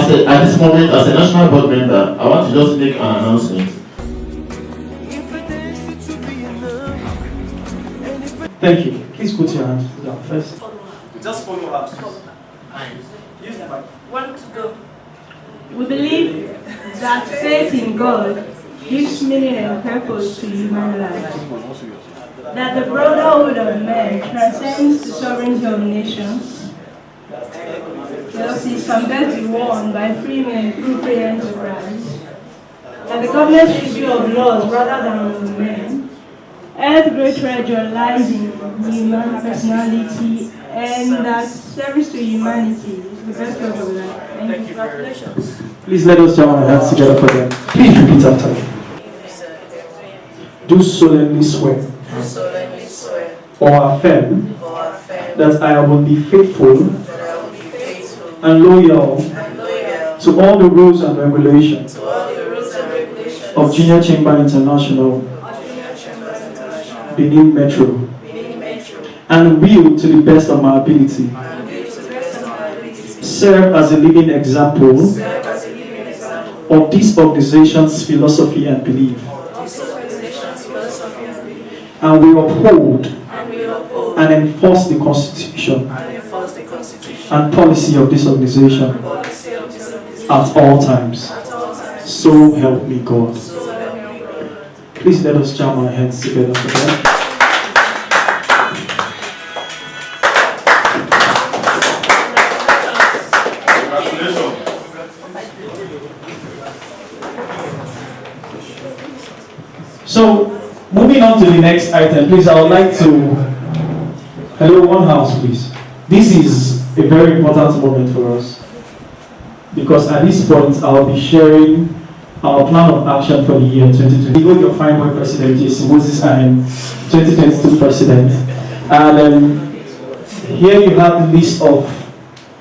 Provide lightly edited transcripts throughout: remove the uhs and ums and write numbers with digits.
at this moment, as a national board member, I want to just make an announcement. Thank you. Please put your hands down first. Just follow up. Use the mic. 1 to go. We believe that faith in God gives meaning and purpose to human life. That the brotherhood of men transcends the sovereignty of nations. Justice can best be won by free men through free enterprise. That the government's review of laws rather than of men. Earth's great treasure lies in human personality, and that service to humanity is the best work of life. Thank you. Congratulations. Please let us join our hands together for them. Please repeat after me. Do solemnly swear or affirm that I will be faithful and loyal to all the rules and regulations of Junior Chamber International Benin Metro, and will, to the best of my ability, serve as a living example of this organization's philosophy and belief, and will uphold and enforce the Constitution and policy of this organization at all times. So help me God. Please let us jam our hands together for that. So, moving on to the next item, please, I would like to... Hello, one house, please. This is a very important moment for us, because at this point, I'll be sharing our plan of action for the year 2020. With your fine boy president, Jci Moses, and 2022 president. And here you have the list of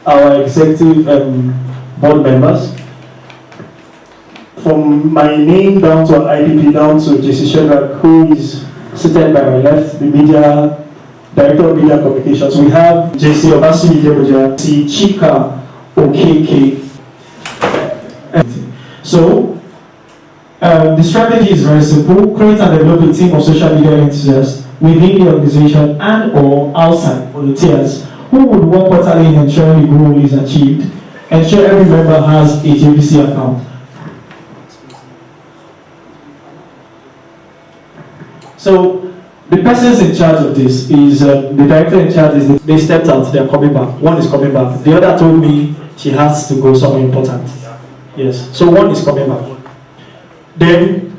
our executive board members. From my name down to our IPP, down to Jci Sheldrak, who is seated by my left, the media director of media communications. We have Jci Obasimi Deboja, Chika Okeke. So, the strategy is very simple: create and develop a team of social media enthusiasts within the organization and or outside volunteers who would work quarterly in ensuring the goal is achieved. Ensure every member has a JVC account. So the persons in charge of this is the director in charge. Is they stepped out, they are coming back. One is coming back. The other told me she has to go somewhere important. Yes, so one is coming back. Then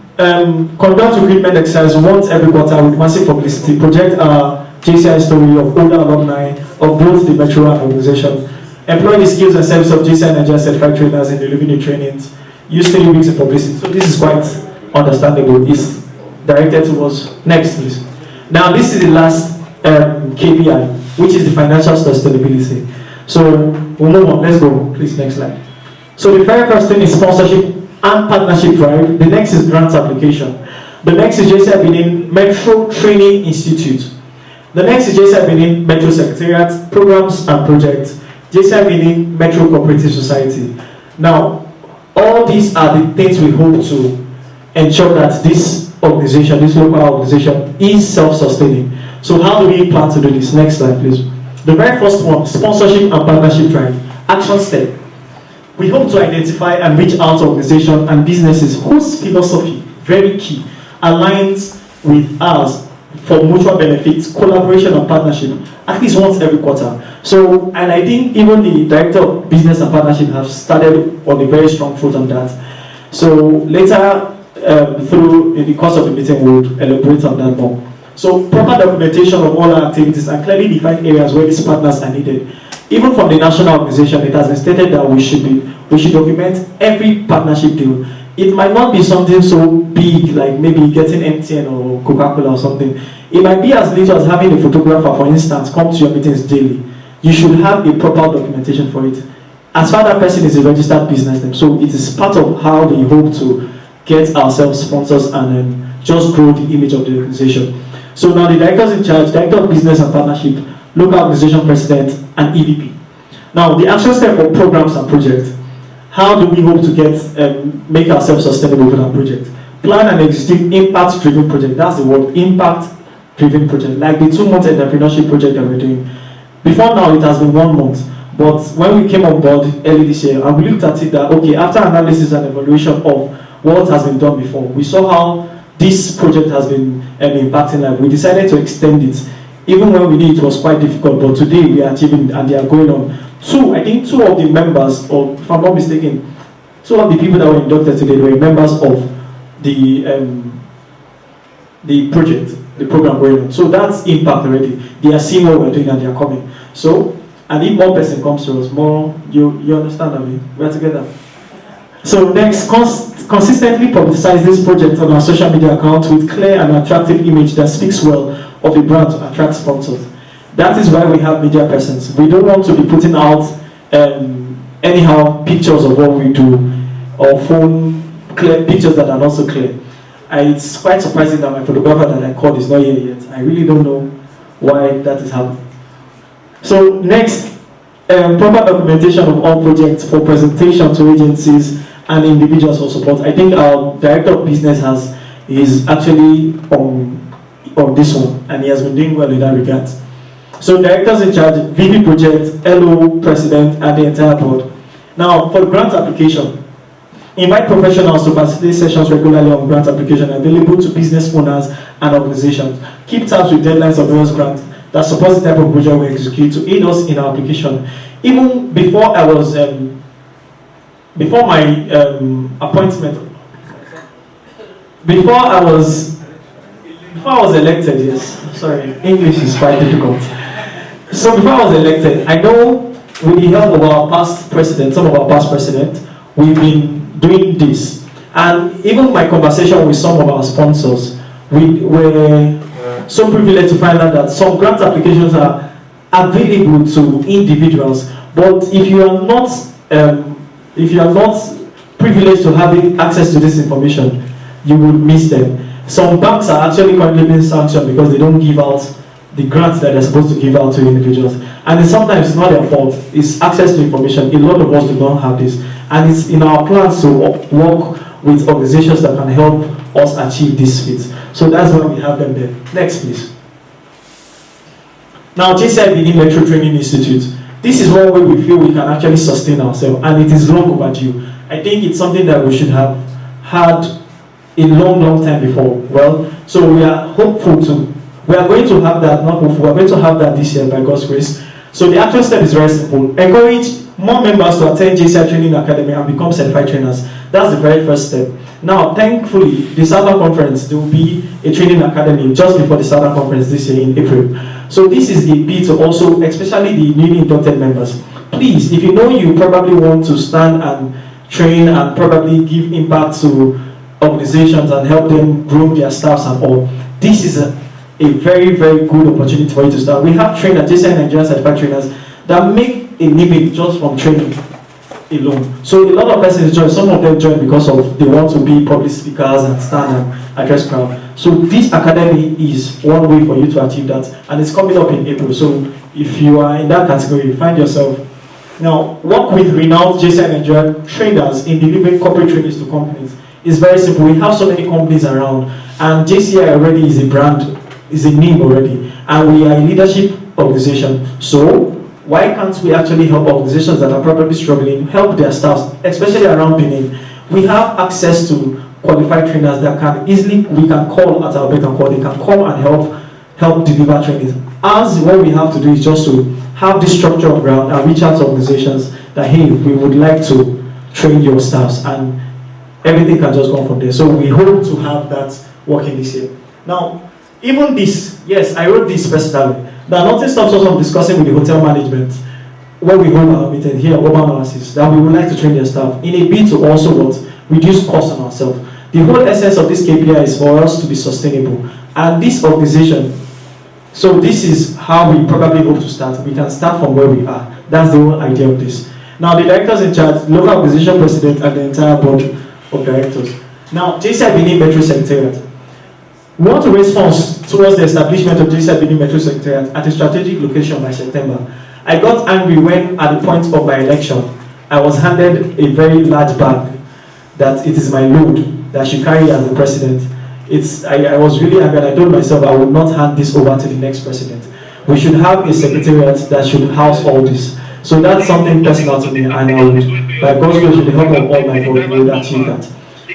conduct recruitment exercise once every quarter with massive publicity. Project our JCI story of older alumni of both the Metro and organization. Employ the skills and service of JCI Nigeria certified trainers in delivering the trainings. Use 3 weeks of publicity. So this is quite understandable. It's directed towards next, please. Now this is the last KPI, which is the financial sustainability. So we'll move on. Let's go, please. Next slide. So the very first thing is sponsorship and partnership drive. The next is grants application. The next is JCI Benin Metro Training Institute. The next is JCI Benin Metro Secretariat Programs and Projects. JCI Benin Metro Cooperative Society. Now, all these are the things we hope to ensure that this organization, this local organization, is self-sustaining. So how do we plan to do this? Next slide, please. The very first one, sponsorship and partnership drive. Action step. We hope to identify and reach out to organizations and businesses whose philosophy, very key, aligns with ours for mutual benefits, collaboration and partnership, at least once every quarter. So, and I think even the director of business and partnership have started on a very strong foot on that. So later, in the course of the meeting, we'll elaborate on that more. So proper documentation of all our activities and clearly defined areas where these partners are needed. Even from the national organization, it has been stated that we should document every partnership deal. It might not be something so big, like maybe getting MTN or Coca-Cola or something. It might be as little as having a photographer, for instance, come to your meetings daily. You should have a proper documentation for it. As far as that person is a registered business name, so it is part of how we hope to get ourselves sponsors and just grow the image of the organization. So now the directors in charge, director of business and partnership, local organization president, and EVP. Now the action step for programs and projects. how do we hope to make ourselves sustainable with our project? Plan and execute impact-driven project. That's the word, impact-driven project. Like the 2-month entrepreneurship project that we're doing. Before now, it has been 1 month. But when we came on board early this year, and we looked at it that, okay, after analysis and evaluation of what has been done before, we saw how this project has been impacting life. We decided to extend it. Even when we knew it was quite difficult, but today we are achieving and they are going on. I think two of the members, or if I'm not mistaken, 2 of the people that were inducted today were members of the project, the program going on. So that's impact already. They are seeing what we're doing and they are coming. So, and if one person comes to us, more, you understand, I mean, we're together. So next, consistently publicize this project on our social media account with clear and attractive image that speaks well of a brand to attract sponsors. That is why we have media presence. We don't want to be putting out anyhow pictures of what we do or clear pictures that are not so clear. It's quite surprising that my photographer that I called is not here yet. I really don't know why that is happening. So next, proper documentation of all projects for presentation to agencies and individuals for support. I think our director of business is actually on this one, and he has been doing well in that regard. So directors in charge, VP project, LO president, and the entire board. Now for grant application, invite professionals to facilitate sessions regularly on grant application available to business owners and organizations. Keep tabs with deadlines of various grants that supports the type of project we execute to aid us in our application. Even before I was, before my appointment, before I was elected, yes, sorry, English is quite difficult. So before I was elected, I know with the help of our past president, some of our past presidents, we've been doing this. And even my conversation with some of our sponsors, we were so privileged to find out that some grant applications are available to individuals, but if you are not privileged to having access to this information, you will miss them. Some banks are actually currently being sanctioned because they don't give out the grants that they're supposed to give out to individuals. And sometimes it's not their fault, it's access to information. A lot of us do not have this. And it's in our plans to work with organizations that can help us achieve this feat. So that's why we have them there. Next, please. Now, Jci Metro Training Institute. This is one way we feel we can actually sustain ourselves, and it is long overdue. I think it's something that we should have had a long time before. Well, so we are hopeful to. We are going to have that, not hopeful, we are going to have that this year by God's grace. So the actual step is very simple. Encourage more members to attend Jci Training Academy and become certified trainers. That's the very first step. Now, thankfully, the Southern Conference, there will be a training academy just before the Southern Conference this year in April. So this is the bit to also, especially the newly inducted members. Please, if you know you probably want to stand and train and probably give impact to organizations and help them grow their staffs and all, this is a very good opportunity for you to start. We have trainers, Jci Nigerian certified trainers, that make a living just from training alone. So a lot of persons join, some of them join because of they want to be public speakers and stand and address crowd. So this academy is one way for you to achieve that, and it's coming up in April. So if you are in that category, find yourself. Now, work with renowned Jci Nigerian trainers in delivering corporate trainings to companies. It's very simple. We have so many companies around, and JCI already is a brand, is a name already, and we are a leadership organization. So why can't we actually help organizations that are probably struggling, help their staffs, especially around Benin? We have access to qualified trainers that can easily, we can call at our beck and call, they can come and help deliver training. As what we have to do is just to have this structure of ground and reach out to organizations that, hey, we would like to train your staffs, and everything can just go from there. So we hope to have that working this year. Now, even this, yes, I wrote this personally. Now, nothing stops us from discussing with the hotel management when we hold our meeting here at Urban Oasis that we would like to train their staff in a bid to also reduce costs on ourselves. The whole essence of this KPI is for us to be sustainable. And this organization, so this is how we probably hope to start. We can start from where we are. That's the whole idea of this. Now, the directors in charge, local organization president, and the entire board of directors. Now, Jci Benin Metro Secretariat. We want to raise funds towards the establishment of Jci Benin Metro Secretariat at a strategic location by September. I got angry when, at the point of my election, I was handed a very large bag that it is my load that she carry as the president. I was really angry, and I told myself I would not hand this over to the next president. We should have a secretariat that should house all this. So that's something personal to me, and I would, by God's grace, with the help of all my God, we would achieve that.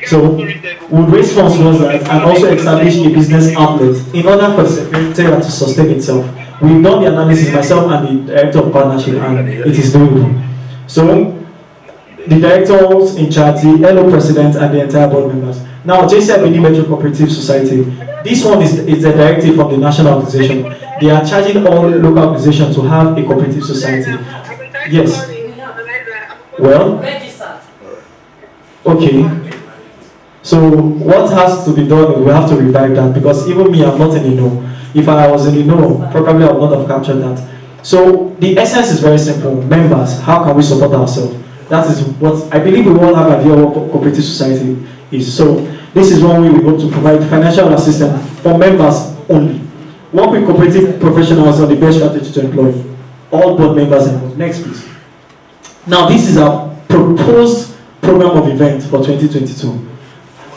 So we would raise funds towards that and also establish a business outlet in order for the secretariat to sustain itself. We've done the analysis, myself and the director of partnership, and it is doable. So the directors in charge, the LO president, and the entire board members. Now, Jci Metro Cooperative Society, this one is a directive from the national organization. They are charging all local organizations to have a cooperative society. Yes. Well, okay. So what has to be done, we have to revive that, because even me, I'm not in the know. If I was in the know, probably I would not have captured that. So the essence is very simple. Members, how can we support ourselves? That is what I believe we all have an idea of what cooperative society is. So this is one way we hope to provide financial assistance for members only. Work with cooperative professionals on the best strategy to employ all board members involved. Next, please. Now, this is our proposed program of events for 2022.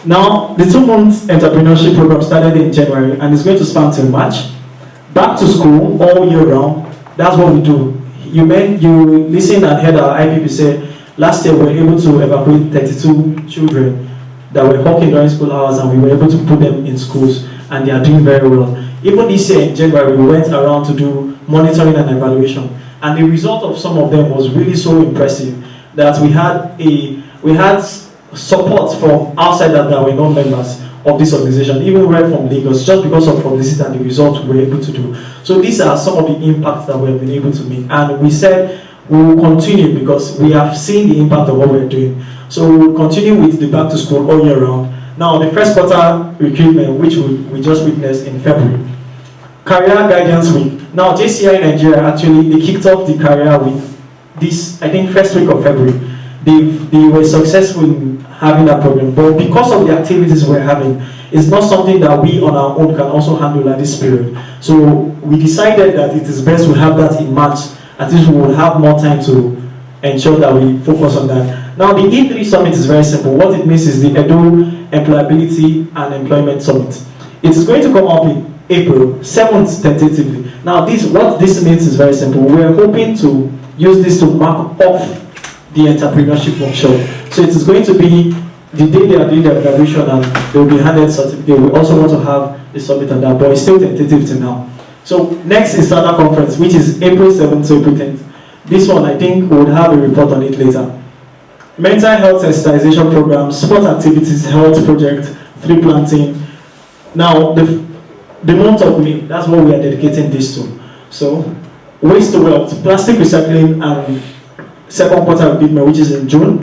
Now, the 2-month entrepreneurship program started in January and is going to span till March. Back to school all year round. That's what we do. You listened and heard our IPP say last year we were able to evacuate 32 children that were hawking during school hours, and we were able to put them in schools, and they are doing very well. Even this year in January, we went around to do monitoring and evaluation, and the result of some of them was really so impressive that we had support from outside that were non-members of this organization, even right from Lagos, just because of publicity and the results we were able to do. So these are some of the impacts that we have been able to make, and we said we will continue because we have seen the impact of what we're doing. So we will continue with the back to school all year round. Now, the first quarter recruitment, which we just witnessed in February. Career Guidance Week. Now, JCI Nigeria actually, they kicked off the career week this, I think, first week of February. They were successful in having that program, but because of the activities we're having, it's not something that we on our own can also handle at this period. So we decided that it is best we have that in March. At least we will have more time to ensure that we focus on that. Now, the E3 Summit is very simple. What it means is the Edo Employability and Employment Summit. It is going to come up in April 7th tentatively. Now, what this means is very simple. We are hoping to use this to mark off the entrepreneurship workshop. So it is going to be the day they are doing their graduation and they will be handed certificate. We also want to have the summit on that, but it's still tentative till now. So next is Startup Conference, which is April 7th to April 10th. This one, I think, we would have a report on it later. Mental health sensitization program, sport activities, health project, tree planting. Now, the month of May, that's what we are dedicating this to. So, waste to wealth, plastic recycling, and second quarter recruitment, which is in June.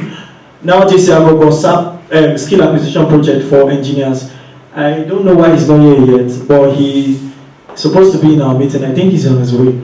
Now, JCI got skill acquisition project for engineers. I don't know why he's not here yet, but he's supposed to be in our meeting. I think he's on his way.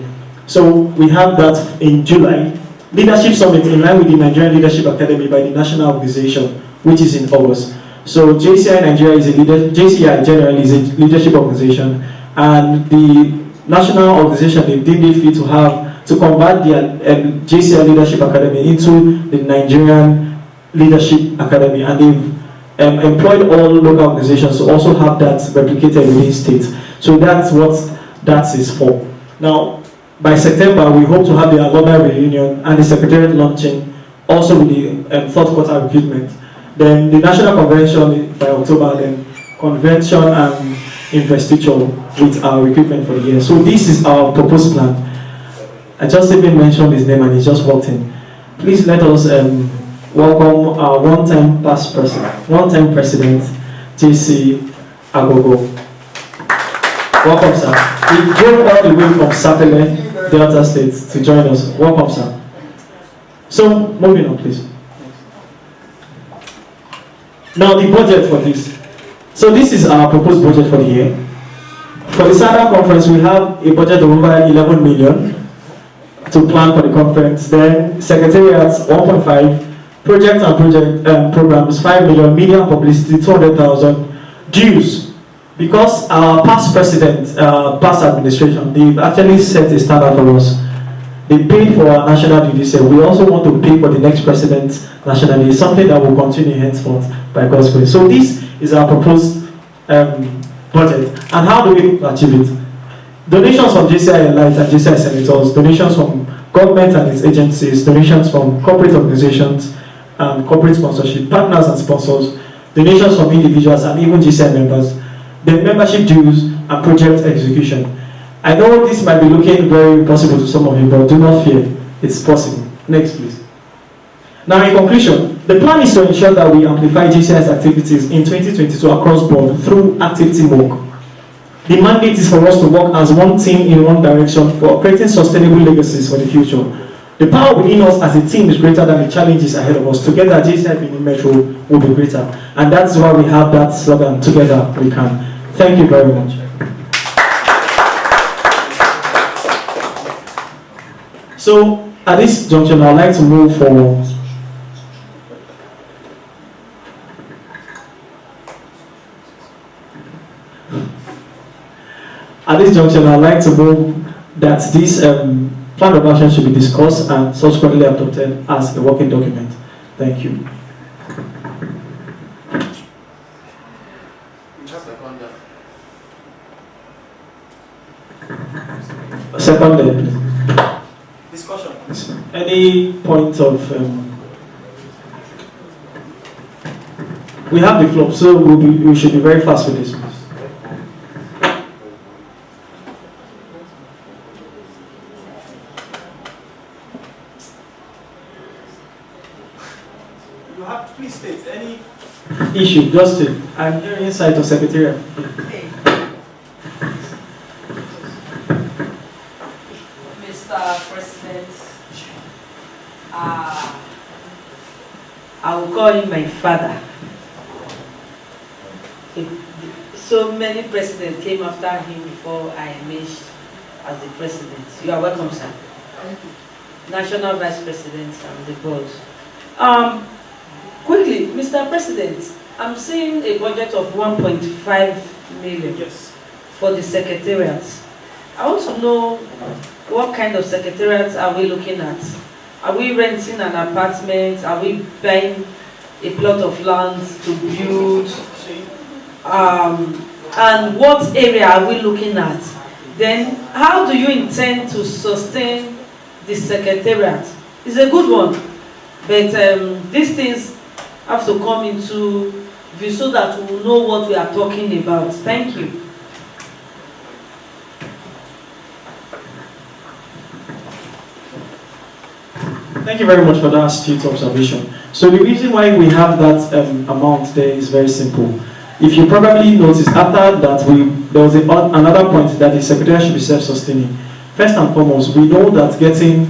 So we have that in July. Leadership Summit in line with the Nigerian Leadership Academy by the national organization, which is in August. So JCI Nigeria is JCI generally is a leadership organization, and the national organization they deemed it fit to convert the JCI Leadership Academy into the Nigerian Leadership Academy, and they've employed all local organizations to also have that replicated within states. So that's what that is for. Now, by September, we hope to have the alumni reunion and the secretariat launching, also with the third quarter recruitment. Then the national convention by October, then convention and investiture with our recruitment for the year. So this is our proposed plan. I just even mentioned his name and he just walked in. Please let us welcome our one-time president, JC Agogo. Welcome, sir. He drove all the way from Sapele, Delta State, to join us. Welcome, sir. So, moving on, please. Now, the budget for this. So, this is our proposed budget for the year. For the SADA conference, we have a budget of over 11 million to plan for the conference. Then, secretariats 1.5, project and programs 5 million, media and publicity 200,000, dues. Because our past president, past administration, they've actually set a standard for us. They paid for our national day this year. We also want to pay for the next president's national day. It's something that will continue henceforth by God's grace. So this is our proposed budget. And how do we achieve it? Donations from JCI Light and JCI Senators, donations from government and its agencies, donations from corporate organizations and corporate sponsorship, partners and sponsors, donations from individuals and even JCI members, the membership dues and project execution. I know this might be looking very impossible to some of you, but do not fear, it's possible. Next, please. Now, in conclusion, the plan is to ensure that we amplify JCI's activities in 2022 across board through activity work. The mandate is for us to work as one team in one direction for creating sustainable legacies for the future. The power within us as a team is greater than the challenges ahead of us. Together, JCI Benin Metro will be greater. And that's why we have that slogan, together we can. Thank you very much. So, at this junction, I'd like to move for that this plan of action should be discussed and subsequently adopted as a working document. Thank you. Seconded, please. Discussion. Any point of we have the floor, so we should be very fast with this. You have to please state any issue. Justin, I'm here inside the secretariat. Mr. President, I will call him my father. So many presidents came after him before I emerged as the president. You are welcome, sir. National Vice President and the board. Quickly, Mr. President, I'm seeing a budget of 1.5 million for the secretariats. I want to know what kind of secretariats are we looking at? Are we renting an apartment? Are we buying a plot of land to build? And what area are we looking at? Then, how do you intend to sustain the secretariat? It's a good one, but these things have to come into view so that we will know what we are talking about. Thank you. Thank you very much for that astute observation. So the reason why we have that amount there is very simple. If you probably noticed, after that there was another point that the secretariat should be self-sustaining. First and foremost, we know that getting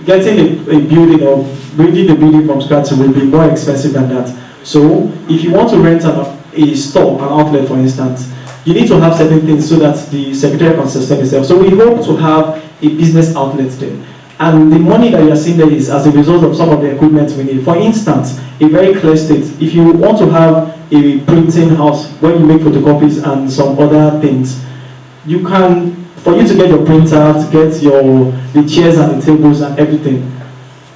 a building or building the building from scratch will be more expensive than that. So if you want to rent a store, an outlet for instance, you need to have certain things so that the secretariat can sustain itself. So we hope to have a business outlet there. And the money that you are seeing there is as a result of some of the equipment we need. For instance, a very clear state, if you want to have a printing house where you make photocopies and some other things, you can, for you to get your printer, to get the chairs and the tables and everything,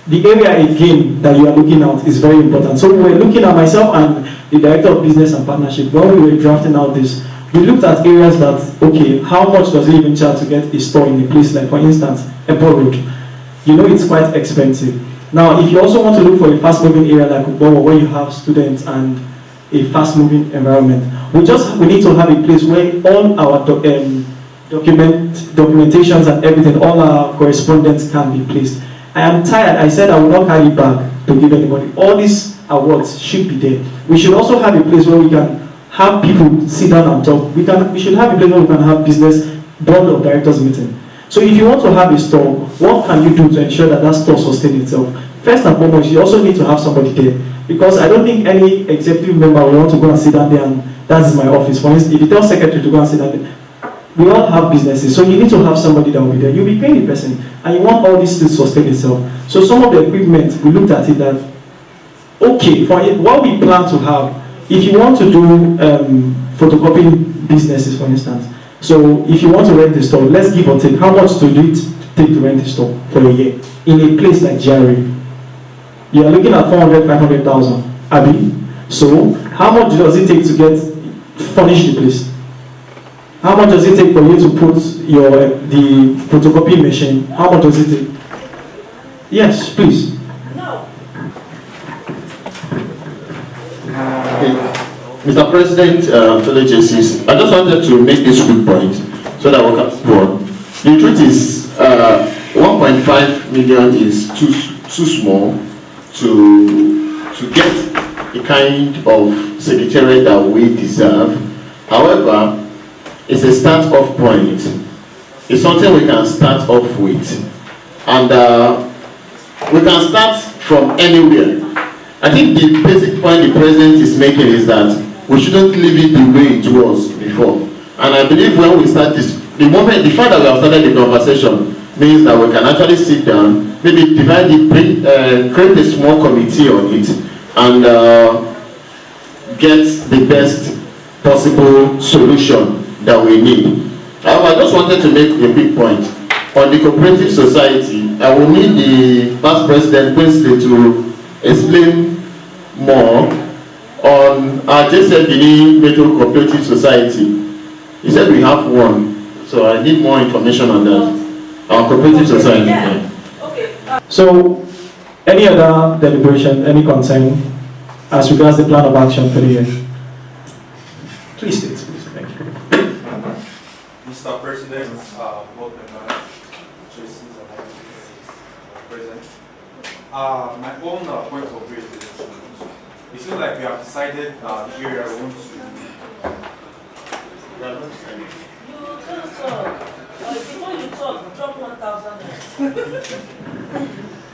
the area again that you are looking at is very important. So we were looking at, myself and the Director of Business and Partnership, when we were drafting out this, we looked at areas that, okay, how much does it even charge to get a store in a place like, for instance, Airport Road? You know it's quite expensive. Now, if you also want to look for a fast-moving area like Ubowo, where you have students and a fast-moving environment, we need to have a place where all our documentations and everything, all our correspondence can be placed. I am tired. I said I will not carry back to give anybody. All these awards should be there. We should also have a place where we can have people sit down and talk. We should have a place where we can have business board of directors meeting. So if you want to have a store, what can you do to ensure that that store sustains itself? First and foremost, you also need to have somebody there. Because I don't think any executive member will want to go and sit down there and that's my office. For instance, if you tell secretary to go and sit down there, we all have businesses, so you need to have somebody that will be there. You'll be paying the person, and you want all this to sustain itself. So some of the equipment, we looked at it that, okay, for what we plan to have, if you want to do photocopying businesses, for instance, so if you want to rent the store, let's give or take, how much to do it take to rent a store for a year in a place like GRA? You are looking at 400, 500,000. Abi? So, how much does it take to furnish the place? How much does it take for you to put the photocopy machine? How much does it take? Yes, please. No. Okay. Mr. President, fellow JCs, I just wanted to make this quick point so that we can go on. The truth is, 1.5 million is too small to get the kind of secretariat that we deserve. However, it's a start-off point. It's something we can start off with. And we can start from anywhere. I think the basic point the President is making is that we shouldn't leave it the way it was before. And I believe when we start this, the fact that we have started the conversation means that we can actually sit down, maybe divide it, create a small committee on it, and get the best possible solution that we need. However, I just wanted to make a big point. On the cooperative society, I will need the past president Wesley to explain more on our Jci Metro Cooperative Society. He said we have one, so I need more information on that. Our cooperative society. Yeah. Okay. So, any other deliberation, any concern as regards the plan of action for the year? Please state, please. Thank you. Mr. President, board members, trustees, and present. My own point of view is it seems like we have decided the area we want to. Before you talk, drop 1,000.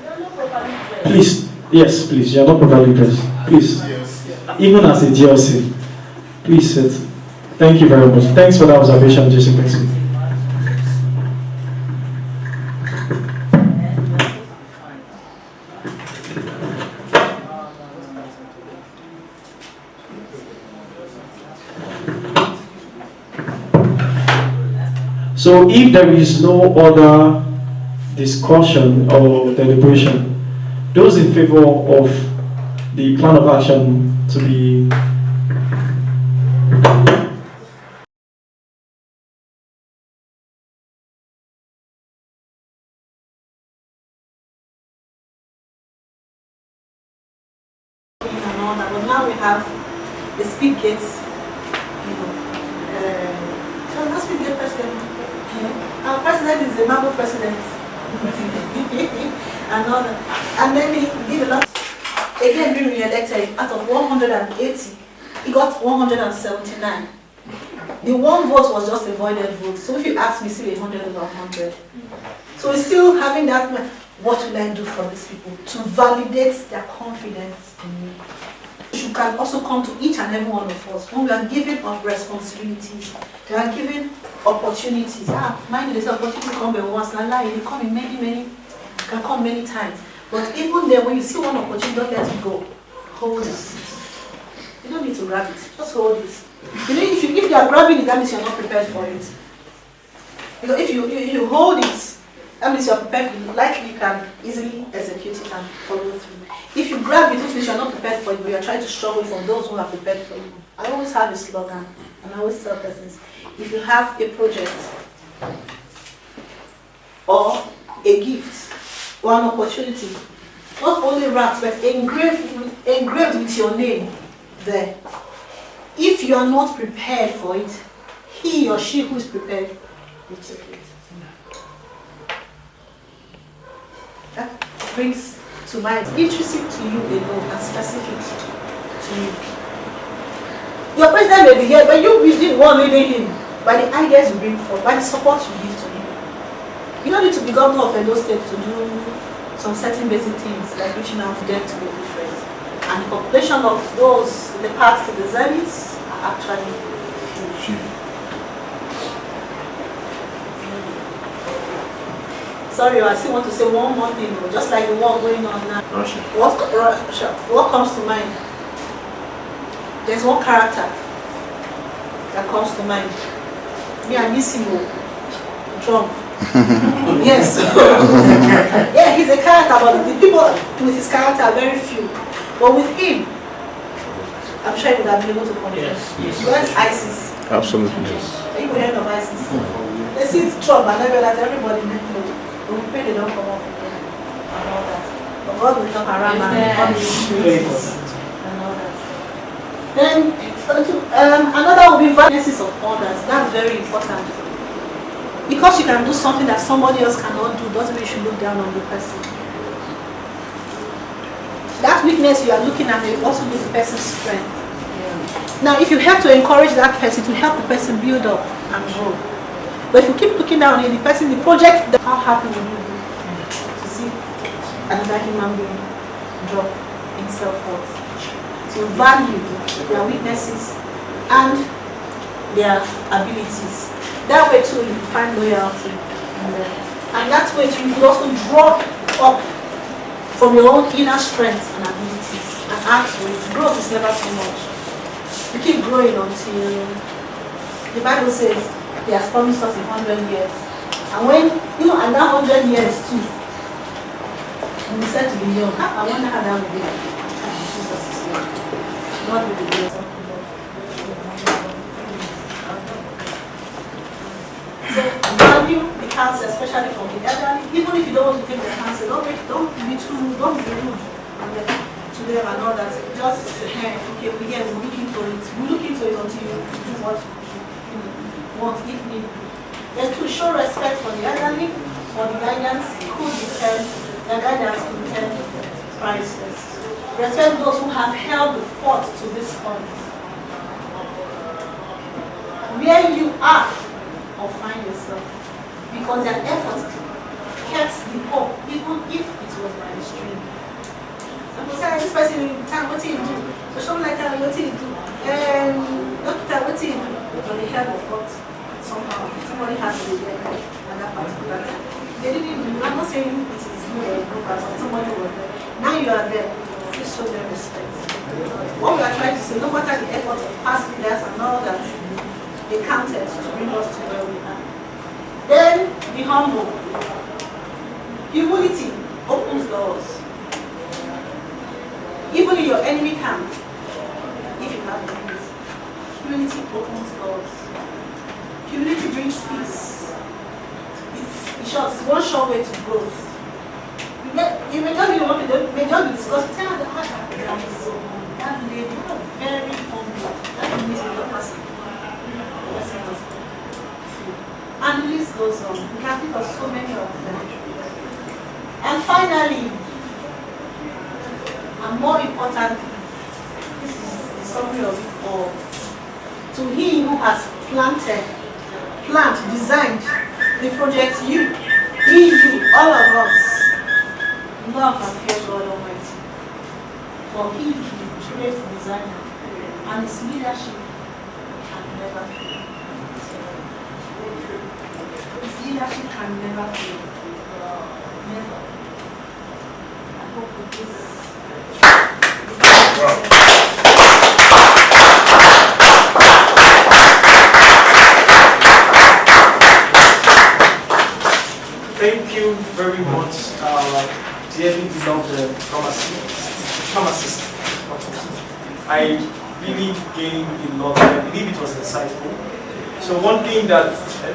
You're not properly dressed. Please, yes, please. You are not properly dressed. Please. Even as a GLC. Please sit. Thank you very much. Thanks for that observation, Jci First. So if there is no other discussion or deliberation, those in favor of the plan of action to be but now we have the speed gates, so the speed gate president, our president is the Marble president, and all that. And then he did a lot. Again, being re-elected, out of 180, he got 179. The one vote was just a voided vote. So if you ask me, still 100 over 100. So we're still having that. What will I do for these people to validate their confidence in me? You can also come to each and every one of us when we are given up responsibilities, we are given opportunities. Mind you, this opportunity come by once, and they come in can come many times. But even then, when you see one opportunity, don't let it go. Hold it. You don't need to grab it. Just hold it. You know, if you are grabbing it, that means you're not prepared for it. Because if you hold it, that means you're prepared, likely you can easily execute it and follow through. If you grab it, it means you're not prepared for it, but you're trying to struggle from those who are prepared for you. I always have a slogan, and I always tell persons, if you have a project, or a gift, or an opportunity, not only wrapped, but engraved with your name there. If you are not prepared for it, he or she who is prepared will take it. That brings to mind, intrinsic to you alone and specific to you. Your president may be here, but you did one leading him by the ideas you bring forth, by the support you give to him. You don't need to be governor of Edo State to do some certain basic things like reaching out to them to make difference. And the population of those in the path to the zenith are actually huge. Sorry, I still want to say one more thing, just like the war going on now. Russia. What comes to mind? There's one character that comes to mind. Me, I miss him, Trump. Yes. Yeah, he's a character, but the people with his character are very few. But with him, I'm sure he would have been able to confess. Where's ISIS? Absolutely. Are you heard of ISIS? They see Trump and everybody knows. We pray they don't come up and all that. But God will come around and all these things and all that. Then another will be values of others. That's very important. Because you can do something that somebody else cannot do, doesn't mean you should look down on the person. That weakness you are looking at may also be the person's strength. Now, if you have to encourage that person, to help the person build up and grow. But if you keep looking down on the person, the project, how happy will you be to see another human being drop in self-worth? To value their weaknesses and their abilities. That way too, you find loyalty. And that way too, you can also draw up from your own inner strength and abilities and add to it. Growth is never too much. You keep growing until the Bible says He has promised us 100 years. And when, and that 100 years too, when we said to be young, I wonder how that would be. Jesus is young. God will be there. So value the counsel, especially from the elderly. Even if you don't want to take the counsel, don't be rude to them and all that. Just okay, we'll look into it. We'll look into it until you do what you want, if need. Then to show respect for the elderly, for the guidance could depend, their guidance could depend priceless. Respect those who have held the fort to this point. Where you are or find yourself, because their efforts kept the hope, even if it was by the stream. Some people say, this person in town, what do you do? So someone like that, what do you do? Doctor, what do you do? But they held the fort somehow. Somebody has to be there at that particular time. They didn't do, I'm not saying it is you or no, but somebody was there. Now you are there, please show them respect. What we are trying to say, no matter the effort of past leaders and all that, they counted to bring us to where we are. Then be humble. Humility opens doors. Even in your enemy camp, if you have enemies, humility opens doors. Humility brings peace. It's one short way to growth. You may just be discussing, tell her the heart that lady, you are very humble. That means with your person. And the list goes on. We can think of so many of them. And finally, and more importantly, this is the summary of it all. To he who has designed the project, you, all of us, love and fear God Almighty. For he is the great designer, and his leadership can never fail. His leadership can never fail. Never. I hope with this. Thank you very much, dearly beloved pharmacist. I really gained a lot. I believe it was insightful. So one thing that,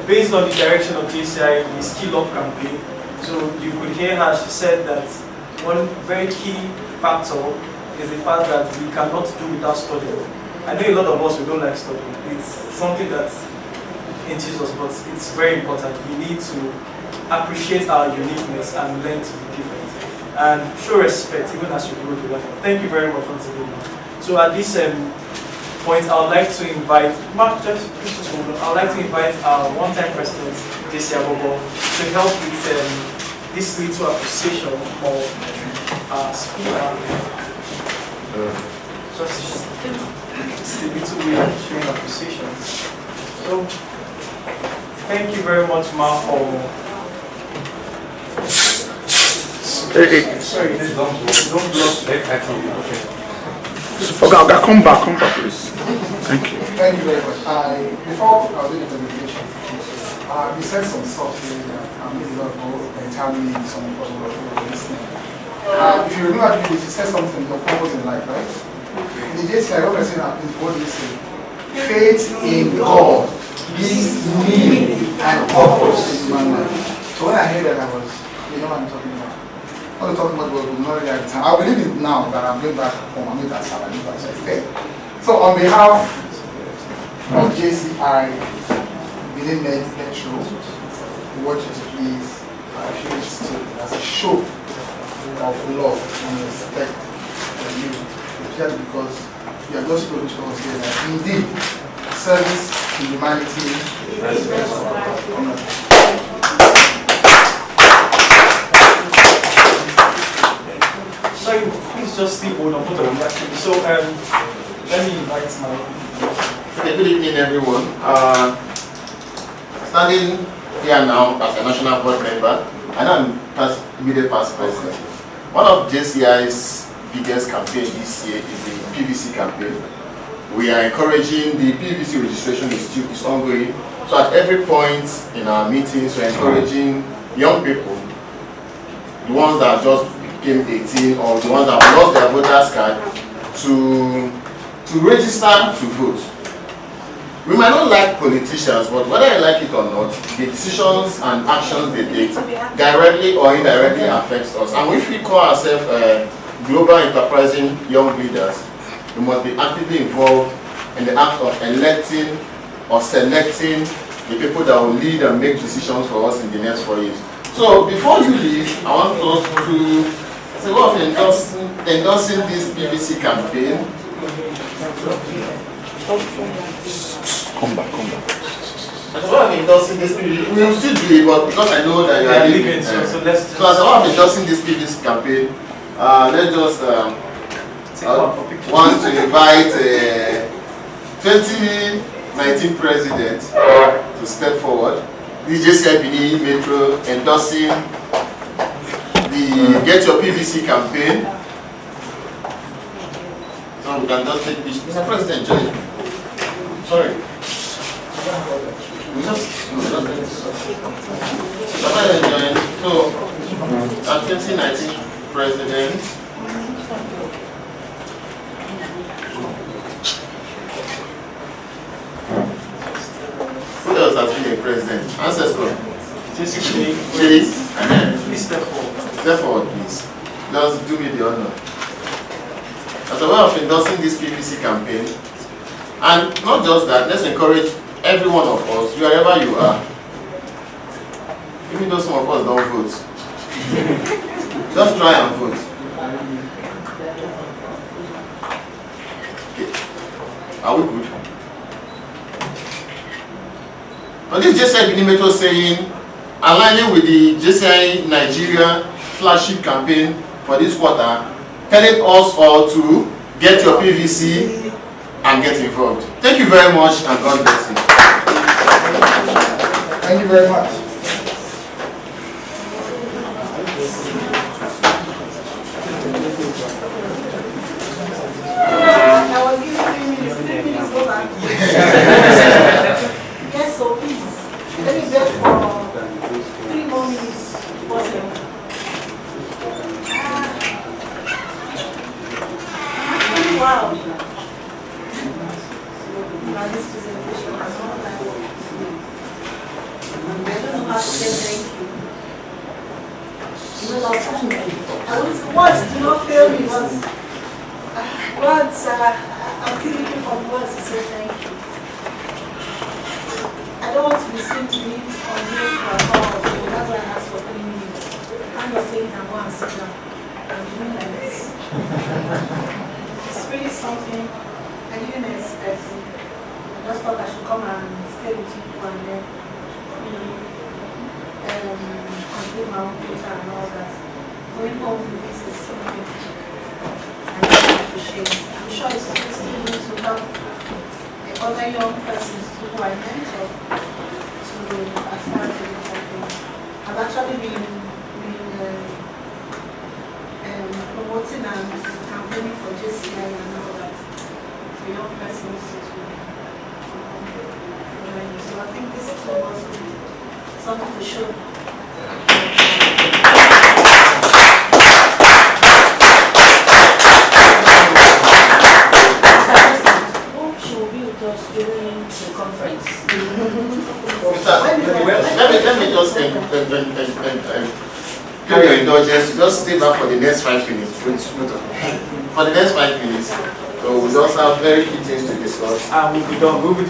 based on the direction of JCI, the Skill Up campaign, so you could hear her, she said that one very key factor is the fact that we cannot do without studying. I know a lot of us, we don't like studying. It's something that inches us, but it's very important. We need to appreciate our uniqueness and learn to be different. And show respect, even as you grow to life. Thank you very much once again. So at this point, I would like to invite, Mark, I would like to invite our one-time president, Jci to help with this little appreciation of our speaker. Just a little way of showing appreciation. So, thank you very much, Mark, for. Sorry, don't block. Okay, come back, please. Thank you. Thank you very much. Before I do the presentation, we said some stuff here. made a lot of entire meetings, some of us were listening. If you remember, you said something, your purpose in life, right? In the JCI, what we're saying is what we say. Faith in God gives meaning and purpose in my life. So when I heard that, I was, you know what I'm talking about. What I'm talking about was not really at the time. I believe it now that I'm going back home. I'm going to Salary, but I said, so on behalf of JCI, within Metro, watch it please, I feel it as a show of love and respect for you, just because you are just going to us here that indeed service to humanity is best for us. So please just still hold on for the reaction. So let me invite my. Okay, good evening everyone. Standing here now as a national board member, and I'm immediate past president. One of JCI's biggest campaign this year is the PVC campaign. We are encouraging the PVC registration is ongoing. So at every point in our meetings, we're encouraging young people, the ones that just became 18 or the ones that have lost their voters card, to register to vote. We might not like politicians, but whether I like it or not, the decisions and actions they take directly or indirectly affects us. And if we call ourselves global enterprising young leaders, we must be actively involved in the act of electing or selecting the people that will lead and make decisions for us in the next 4 years. So before you leave, I want us to say what of endorsing this PVC campaign. Come back. As well as endorsing this PVC, we will still do it, but because I know that you are leaving, so let's just. So as well as endorsing this PVC campaign, let's just want to invite 2019 president to step forward. The JCI Metro endorsing the Get Your PVC campaign. So we can just take this. Mr. President, join. Sorry. We just so, our 2019 president. Who else has been a president? Ancestor. Please step forward. Step forward, please. Just do me the honor. As a way of endorsing this PVC campaign, and not just that, let's encourage every one of us, wherever you are, even though some of us don't vote, just try and vote. Okay. Are we good? But this JCI Metro saying, aligning with the JCI Nigeria flagship campaign for this quarter, telling us all to get your PVC and get involved. Thank you very much and God bless you. Thank you very much. I was giving 3 minutes, go back. Yes, so please, let me beg for 3 more minutes. Possible. Wow. Now this presentation has all that. I don't know how to say thank you. Words do not fail me. Words, I'm still looking for words to say thank you. I don't want to be seen to be on here for a call, so that's why I asked for 3 minutes. I'm not saying I go and sit down. I'm doing like this. It's really something I didn't expect. I just thought I should come and stay with you and then, complete my own picture and all that. Going home with this is something I really appreciate. I'm sure it's still going to help other young persons who I mentor to aspire to the campaign. I've actually been promoting and campaigning for JCI and all that for young persons to so I think this is also something to show give your indulgence, just stay back for the next 5 minutes. For the next 5 minutes. So we also have very key things to discuss. We'll be done. We'll be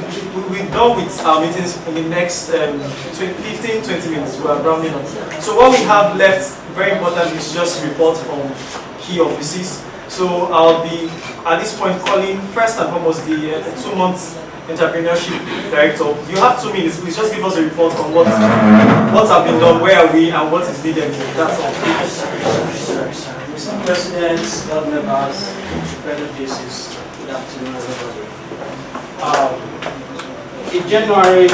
done with our meetings in the next 15-20 minutes. We are rounding up. So what we have left, very important, is just report from key offices. So I'll be at this point calling first and foremost the 2 months entrepreneurship director. You have 2 minutes. Please just give us a report on what have been done, where are we, and what is needed. That's all. Mr. President, board members, fellow JCs, good afternoon, everybody. In January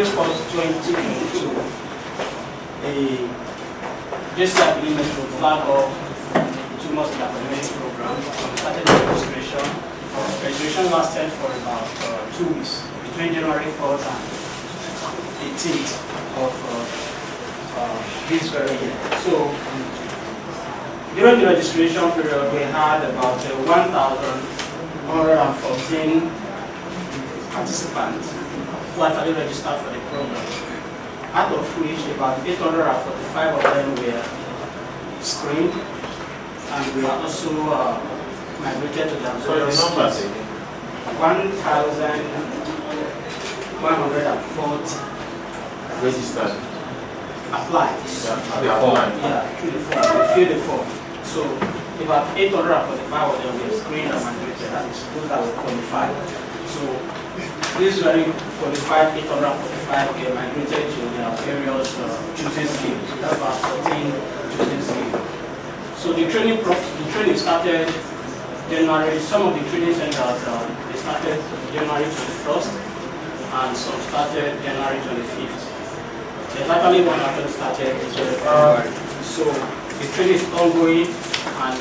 1st, 2022, the JCI agreement will flag off the 2 months entrepreneurship program. We started the registration. Registration lasted for about 2 weeks, between January 4th and 18th of this very year. So, during the registration period, we had about 1,114 participants who actually registered for the program, out of which about 845 of them were screened, and we are also migrated to the various numbers. 1,140 Registered. applied. Yeah, Through the form. We fill the form. So about 845 of them were screened and migrated, that is those that were qualified. So these very qualified 845 were migrated to their various choosing schemes. That's about 14 choosing schemes. So the training started January. Some of the training centers they started January 21st, and some started January 25th. There's actually one actually started this February. So the training is ongoing, and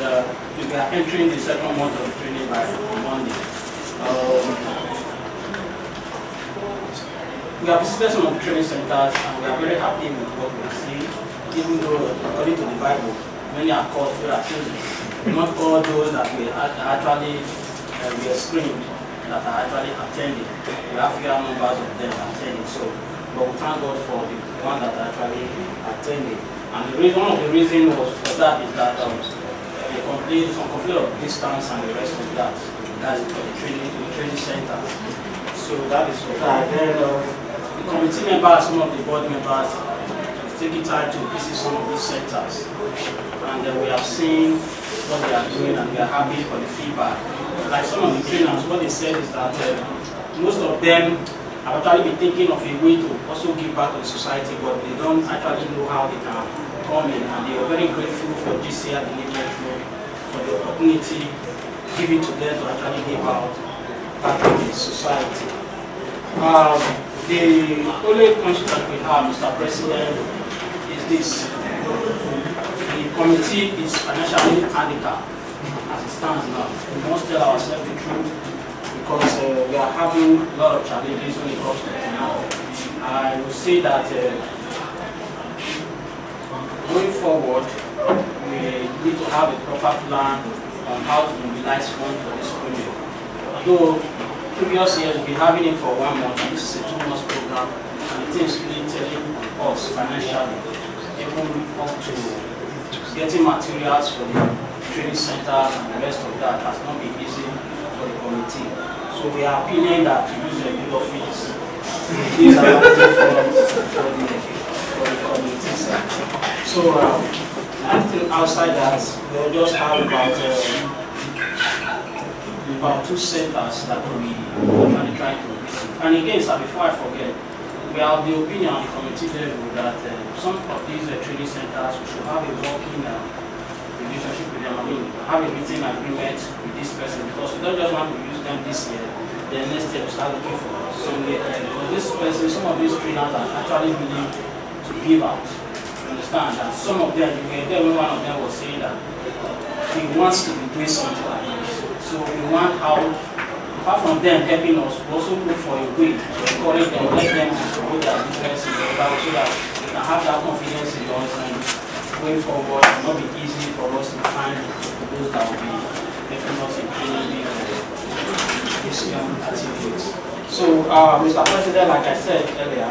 we are entering the second month of the training by Monday. We have visited some of the training centers, and we are very happy with what we see, even though according to the Bible, many are called, few are chosen. Not all those that we actually we are screened that are actually attending. We have fewer numbers of them attending. So, but we thank God for the one that are actually attending. And the reason, one of the reasons was for that is that some complete of distance and the rest of that. That's for the training center. So that is for that. Then the committee members, some of the board members, have taken time to visit some of these centers. And we have seen what they are doing, and we are happy for the feedback. Like some of the trainers, what they said is that most of them have actually been thinking of a way to also give back to the society, but they don't actually know how they can come in, and they are very grateful for Jci for the opportunity given to them to actually give out back to the society. The only question that we have, Mr. President, is this. The committee is financially handicapped as it stands now. We must tell ourselves the truth, because we are having a lot of challenges when it comes to finance. I will say that going forward, we need to have a proper plan on how to mobilize funds for this project. Though previous years we've been having it for 1 month, and this is a 2 months program, and it is really telling us financially, even up to getting materials for the training centers and the rest of that has not been easy for the committee. So we are appealing that to use the big office. These are not for the committee. So anything outside that, we'll just have about 2 centers that we are trying to visit. And again, sir, before I forget, we have the opinion on the committee level that some of these training centers should have a working relationship with them. I mean, have a meeting agreement with this person, because we don't just want to use them this year, then next year we start looking for somewhere else. Because this person, some of these trainers are actually willing to give out. You understand that some of them, you can tell me one of them was saying that he wants to be doing something like this. So we want how, apart from them helping us, we also look for a way to encourage them, let them promote their business in the so that they can have that confidence in us, and going forward, it will not be easy for us to find those that will be helping us in training these young activities. So, Mr. President, like I said earlier,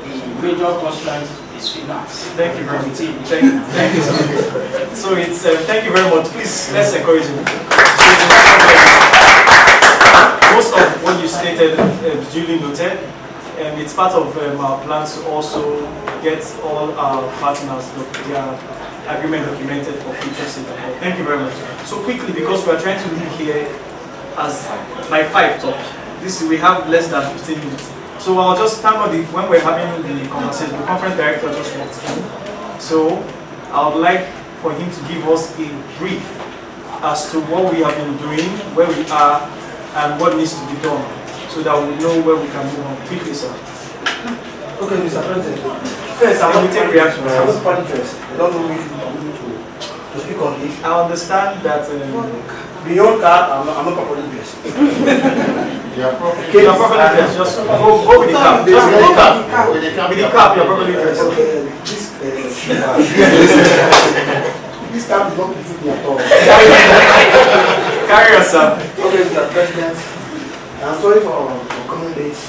the major constraint is finance. Thank you very much. Thank you so much. So it's thank you very much. Please let's encourage him. Most of what you stated is duly noted, and it's part of our plans to also get all our partners their agreement documented for future sake. Thank you very much. So quickly, because we are trying to leave here as by 5 talk. We have less than 15 minutes. So I'll just stand on when we're having the conversation, the conference director just walked in. So I would like for him to give us a brief as to what we have been doing, where we are, and what needs to be done, so that we know where we can move on. Quickly, sir. Okay, Mr. President. First, I want to take reactions. I don't know if you need to speak on this. I understand that beyond that, I'm not properly dressed. You're properly dressed. Just go with the cap. Just with the cap. With the cap, you're properly dressed. This cap is not befitting me at all. Carry yourself. Okay, Mr. President. I'm sorry for coming late.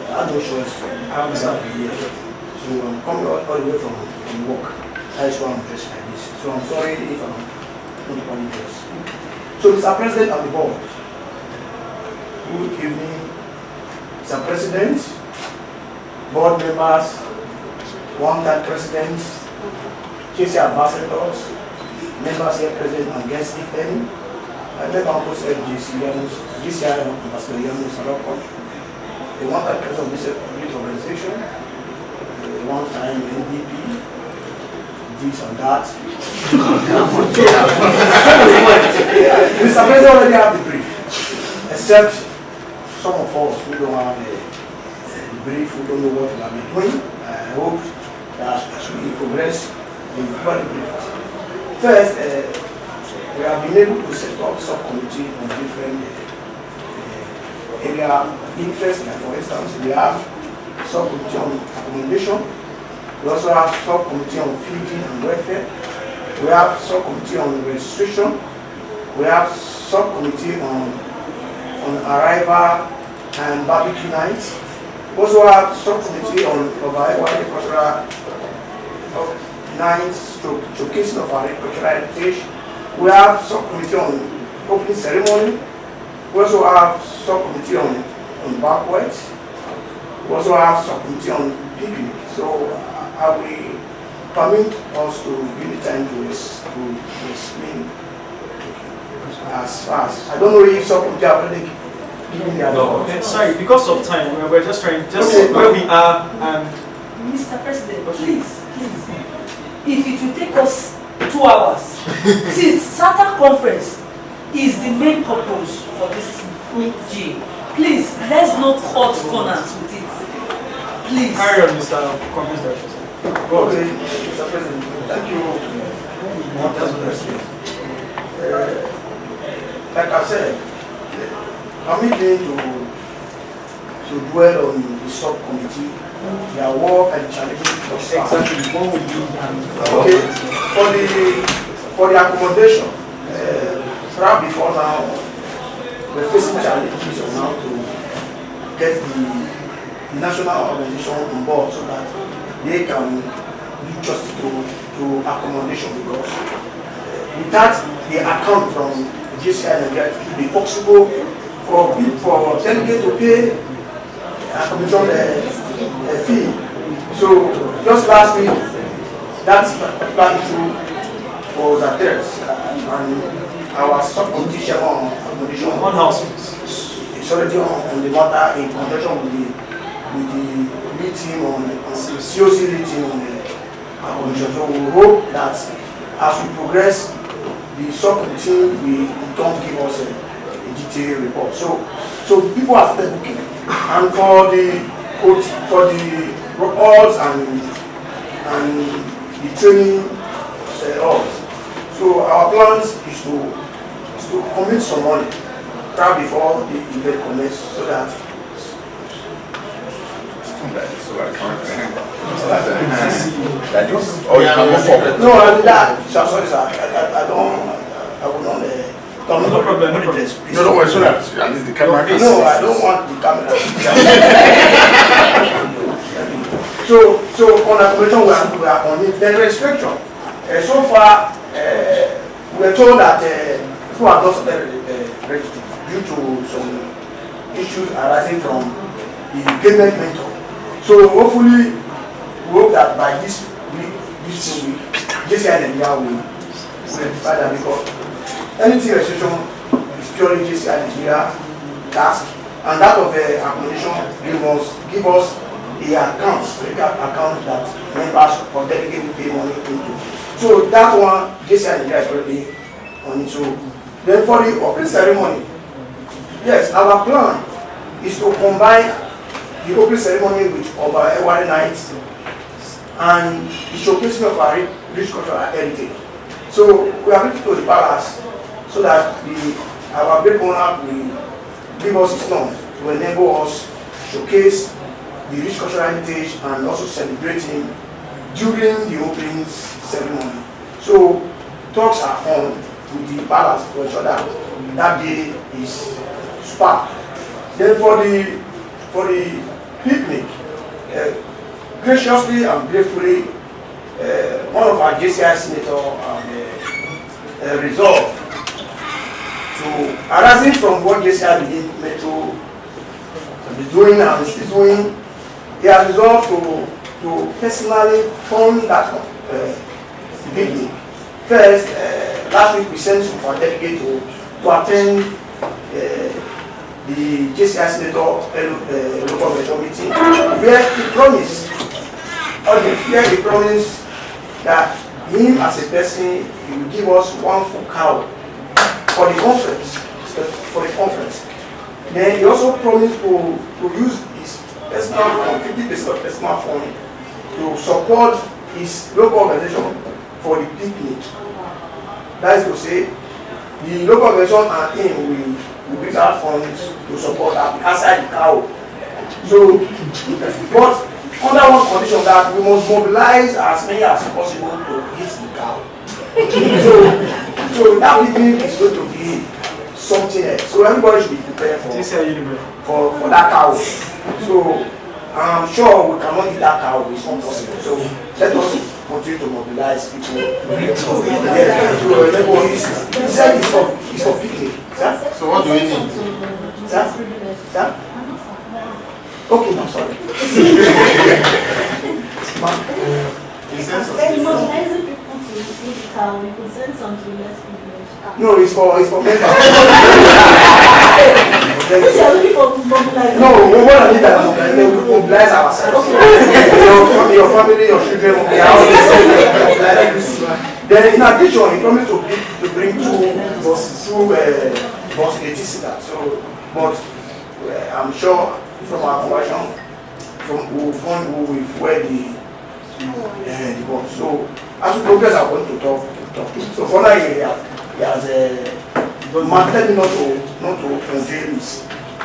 I had no choice. I have to be here. So I'm coming all the way from work. That's why I'm dressed like this. So I'm sorry if I'm not properly dressed. So Mr. President of the board, good evening, Mr. President, board members, one-time presidents, Jci ambassadors, members here present and guests if any. I member of Jci Ambassador Yamus Sarokon, the one-time president of this organization, the one-time MVP, this and that. Mr. President already have the brief, except some of us who don't have the brief, who don't know what we have been doing. I hope that as we progress, we will be briefed. First, we have been able to set up subcommittee on different area of interest. Like for instance, we have subcommittee on accommodation. We also have subcommittee on feeding and welfare. We have subcommittee on registration. We have subcommittee on arrival and barbecue nights. We also have subcommittee on agricultural nights, showcasing of our agricultural heritage. We have subcommittee on opening ceremony. We also have subcommittee on banquets. We also have subcommittee on picnic. So I will permit us to give the time to explain as fast. I don't know if subcommittee have already given their sorry, because of time, we're just trying, where we are and... Mr. President, please. If it will take us 2 hours, since SATA conference is the main purpose for this meeting, please, let's not cut corners with it. Please. Carry on, Mr. Conference Director. Okay, Mr. President, thank you. Like I said, permitting to dwell on the subcommittee, their work and challenges. Exactly. What would you okay, for the accommodation, perhaps before now, we're facing challenges now to get the national organization on board so that they can do justice to accommodation, because without the account from Jci Nigeria, it will be possible for delegates to pay accommodation fee. So just last week, that particular issue was addressed, and our subcommittee on accommodation is already on the matter in conjunction with the meeting on COC meeting on accommodation. So we hope that as we progress, the subcommittee will don't give us a detailed report. So people are still looking, and for the halls and the training halls. So our plans is to commit some money right before the event commences, so that no, sorry, sir. I will not. No problem. No, don't worry, so that at least the camera can see. No, I don't want the camera. So on accommodation we are on it. Then restriction. So far we are told that people have not started registering due to some issues arising from the payment method. So hopefully we hope that by this week, Jci Nigeria will rectify that, because anything restriction is purely Jci Nigeria task, and that of accommodation must give us the account that members or delegate pay money into. So that one Jci Nigeria is already on it. So then for the opening ceremony, yes, our plan is to combine the opening ceremony with our Ewari night and the showcasing of our rich cultural heritage. So we are ready to the palace so that our great monarch will give us his norms to enable us to showcase the rich cultural heritage and also celebrate him during the opening ceremony. So talks are on with the palace to ensure that that day is spark. Then for the picnic, graciously and gratefully, one of our JCI senators resolved to, arising from what JCI began Metro is doing and is still doing, he has resolved to personally fund that picnic. First, last week we sent some of our delegates to attend the JCI Senator local government meeting, where he promised that him as a person, he will give us one full cow for the conference. Then he also promised to use his personal fund, 50% of personal fund, to support his local organization for the picnic. That is to say, the local organization and him will bring out funds to support that aside the cow. So, but under one condition, that we must mobilize as many as possible to hit the cow. so that picnic is going to be something else. So everybody should be prepared for that cow. So I'm sure we cannot eat that cow, it's not possible. So let us continue to mobilize people. He said it's for picnic. So what do we need? Sir? Okay, no, sorry. No, it's for members. Since you are looking for mobilization. No, we want to need that mobilize ourselves. Your family, your children, will be out. Then in addition, he promised to bring two buses, bus 80-seater. So, but I'm sure from our conversion, who will wear the bus. So as we progress, I'm going to talk to him. So for now, he has marketed me not to unveil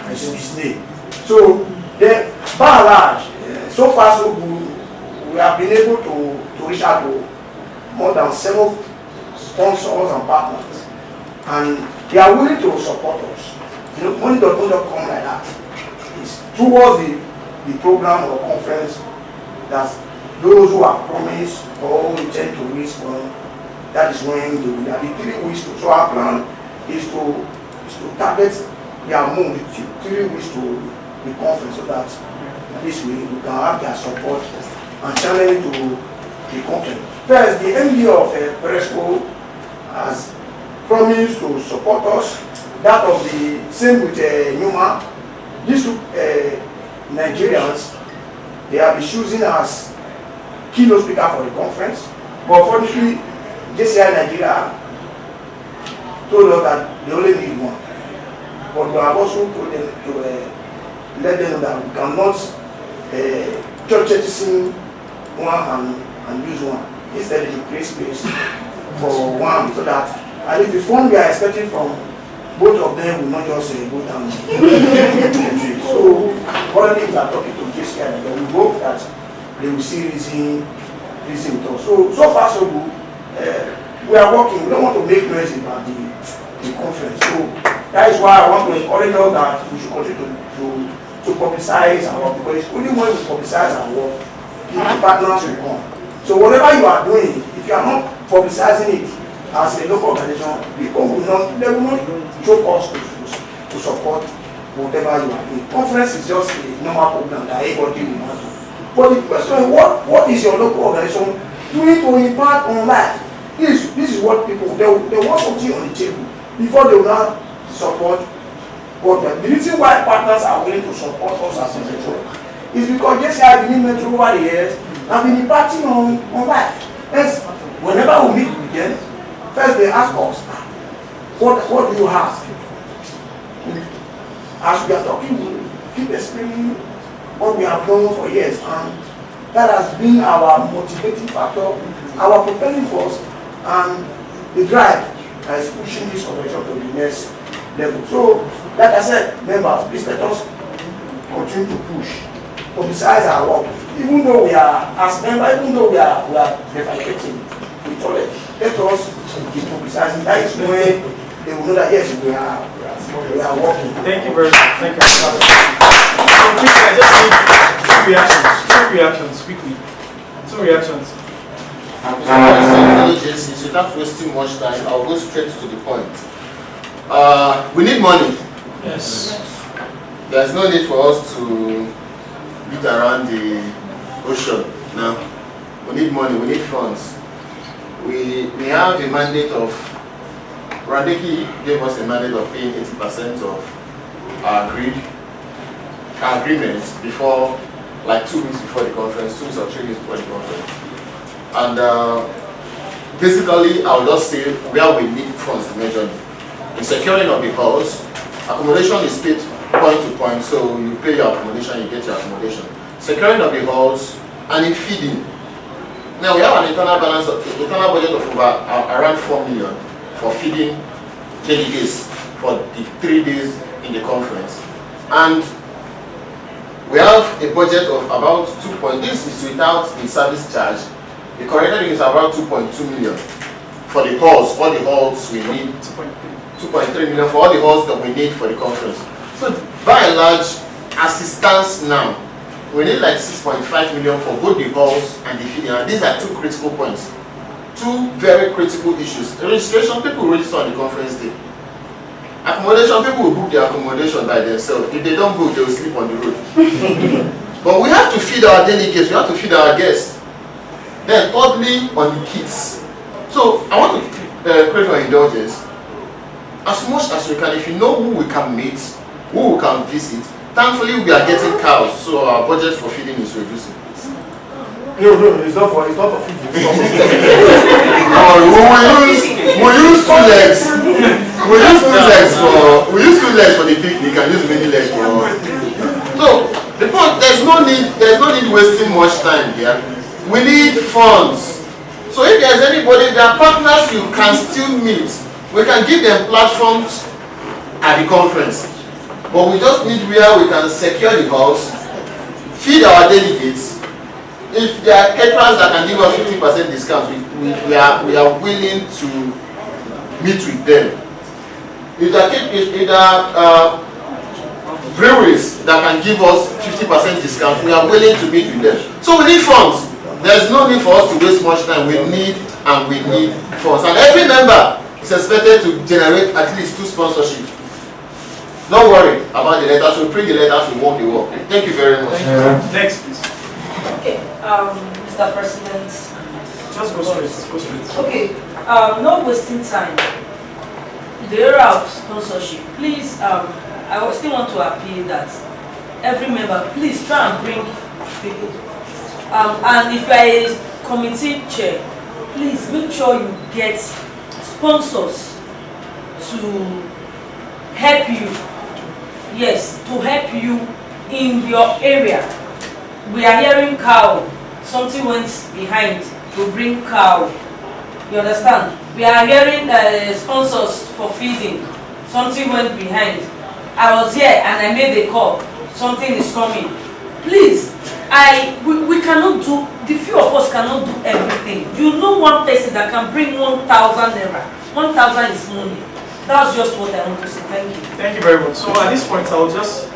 his name. So then, by and large, so far so good, we have been able to reach out to more than 7 sponsors and partners, and they are willing to support us. You know, money does not come like that. It's towards the program or conference that those who have promised or intend to raise from, that is when they will have the 3 weeks to. So our plan is to target their move with 3 weeks to the conference, so that this way we can have their support and channel it to the conference. First, the MD of Peresco has promised to support us. That of the same with Numa. These 2 Nigerians, they have been chosen as keynote speaker for the conference. But unfortunately, JCI Nigeria told us that they only need 1. But we have also told them to let them know that we cannot church one and use one. Instead, to create space for one, so that at least the fund we are expecting from both of them will not just go down. So, one thing we are talking to JCI, we hope that they will see reason with us. So far so good. We are working. We don't want to make noise about the conference. So that is why I want to encourage us that we should continue to publicize our work, because it's only when we publicize our work, the partners will come. So whatever you are doing, if you are not publicizing it as a local organization, people will not, they will not show us to support whatever you are doing. Conference is just a normal program that everybody will want to. But the question is, what is your local organization doing to impact on life? This is what people, they want something on the table before they will not support what the reason why partners are willing to support us as a metro is because Jci Metro over the years have been impacting on life. Hence, whenever we meet with them, first they ask us, what do you have? As we are talking, we keep explaining what we have done for years, and that has been our motivating factor, our propelling force, and the drive that is pushing this organization to the next level. So, like I said, members, please let us continue to push, publicize our work. Even though we are, as members, even though we are defecating with toilet, let us keep publicizing. That is when they will know that yes, we are working. Thank you very much. Thank you. So quickly, I just need two reactions quickly. Two reactions. Agencies, without wasting much time, I'll go straight to the point. We need money. Yes. There's no need for us to beat around the ocean now. We need money, we need funds. We have a mandate of, Randeki gave us a mandate of paying 80% of our agreements before, like 2 weeks before the conference, 2 weeks or 3 weeks before the conference. And basically, I will just say where we need funds to measure it. In securing of the halls, accommodation is paid point to point, so you pay your accommodation, you get your accommodation. Securing of the halls, and in feeding. Now we have an internal budget of around 4 million for feeding delegates for the 3 days in the conference. And we have a budget of about 2. This is without the service charge. The corrected is about 2.2 million for the halls. All the halls we need 2.3 million for all the halls that we need for the conference. So by and large, as it stands now, we need like 6.5 million for both the halls and the feeding. And these are 2 critical points, 2 very critical issues. The registration, people register on the conference day. Accommodation, people will book their accommodation by themselves. If they don't book, they will sleep on the road. But we have to feed our delegates, we have to feed our guests. Then thirdly, on the kids. So I want to pray for indulgence. As much as we can, if you know who we can meet, who we can visit, thankfully we are getting cows, so our budget for feeding is reducing. No, it's not for feeding. We use 2 legs. We use 2 legs for the picnic and use many legs for. So the point, there's no need wasting much time here. We need funds. So if there's anybody, there are partners you can still meet. We can give them platforms at the conference. But we just need where we can secure the house, feed our delegates. If there are caterers that can give us 50% discount, we are willing to meet with them. If there are breweries that can give us 50% discount, we are willing to meet with them. So we need funds. There's no need for us to waste much time. We need funds. And every member is expected to generate at least 2 sponsorships. Don't worry about the letters. We'll print the letters, we'll walk the walk. Thank you very much. Next, please. Okay, Mr. President. Just go straight. Okay, not wasting time. The area of sponsorship, please, I still want to appeal that every member, please try and bring people. And if you are a committee chair, please make sure you get sponsors to help you. Yes, to help you in your area. We are hearing cow. Something went behind to bring cow. You understand? We are hearing sponsors for feeding. Something went behind. I was here and I made a call. Something is coming. Please, we cannot do, the few of us cannot do everything. You know one person that can bring 1,000 naira. 1,000 is money. That's just what I want to say. Thank you. Thank you very much. So at this point, I'll just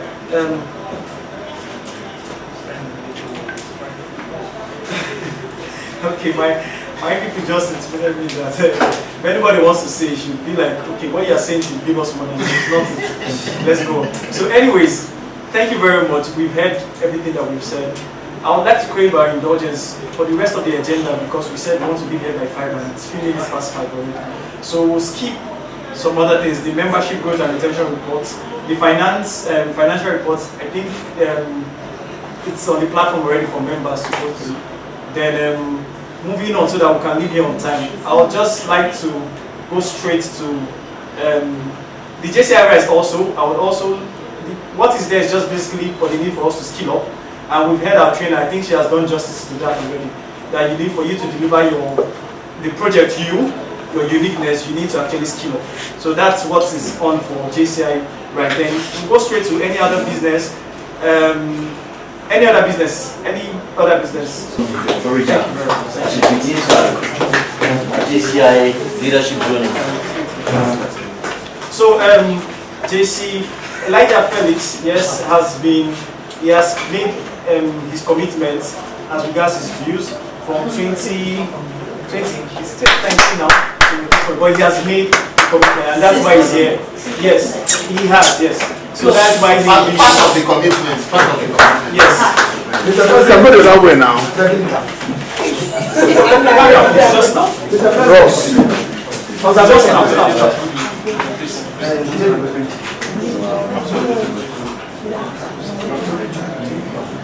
Okay, my people just explained me that if anybody wants to say, it should be like, okay, what you're saying should give us money. It's not. Let's go. So, anyways, thank you very much. We've heard everything that we've said. I would like to crave our indulgence for the rest of the agenda because we said we want to be here by 5 and it's 3 minutes past 5 already. So we'll skip some other things. The membership growth and retention reports, the financial reports. I think it's on the platform already for members to go through. Then moving on so that we can leave here on time. I would just like to go straight to the Jci Rise also. I would also, what is there is just basically for the need for us to skill up. And we've had our trainer, I think she has done justice to that already. That you need for you to deliver the project your uniqueness, you need to actually skill up. So that's what is on for JCI right then. We'll go straight to any other business. Any other business? JCI leadership journey. So JC Elijah Felix, yes, he has made his commitment as regards his views from 2020. He's still 20 now, but he has made a commitment, and that's why he's here. Yes, he has. Yes. So that's why he's part of the commitment. Yes. Mr. President, go the other way now. Just now. Ross. Just now.